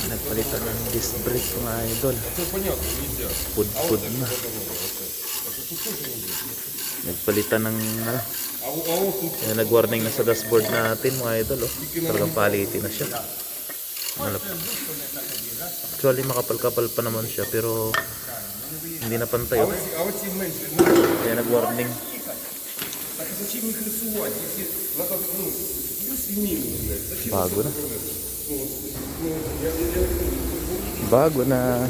Nagpalitan ng disc brake mga idol. Pud-pud na. Nagpalitan ng ano. Nag-warning na sa dashboard natin mga idol. Oh. Talagang palitin na siya. Actually makapal-kapal pa naman siya pero hindi na pantay. Oh. Kaya nag-warning. Bago na. Bago na.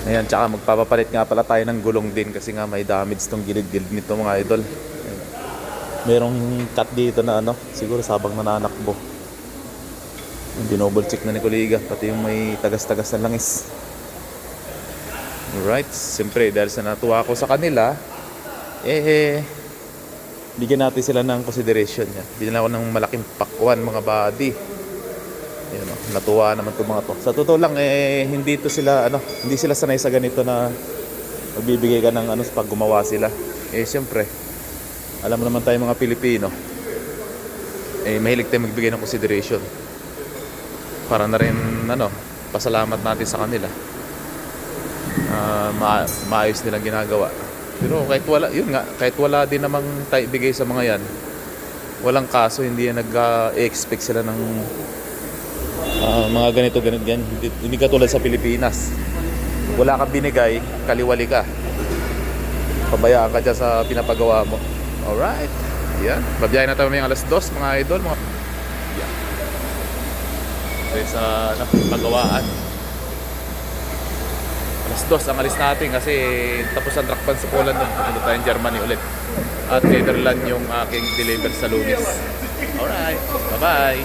Ayan, tsaka magpapapalit nga pala tayo ng gulong din kasi nga may damage tong gilid-gilid nito mga idol. Ayan. Merong cut dito na ano, siguro sabang nananakbo. Dinoble check na ni Kuliga, pati yung may tagas-tagas na langis. Alright, siyempre dahil sa natuwa ko sa kanila, bigyan natin sila ng consideration niya. Bigyan ako ng malaking pakwan mga body. Ayun, natuwa naman itong mga to. Sa totoo lang, hindi sila sanay sa ganito na magbibigay ka ng ano pag gumawa sila. Siyempre, alam mo naman tayo mga Pilipino, mahilig tayo magbigay ng consideration. Para na rin, pasalamat natin sa kanila. Maayos nilang ginagawa. Pero kahit wala din namang tayo ibigay sa mga yan, walang kaso, hindi yan nag-expect sila ng mga ganito. Hindi katulad sa Pilipinas. Wala kang binigay, kaliwali ka. Pabayaan ka dyan sa pinapagawa mo. Alright. Yan. Babiyahin na tayo may alas 2 mga idol. Yan. Sa pagawaan. Alas 2 ang alis natin kasi tapos ang track ban sa Poland nun. Pupunta tayong Germany ulit. At Netherlands yung aking deliver sa Lunes. Alright. Bye-bye.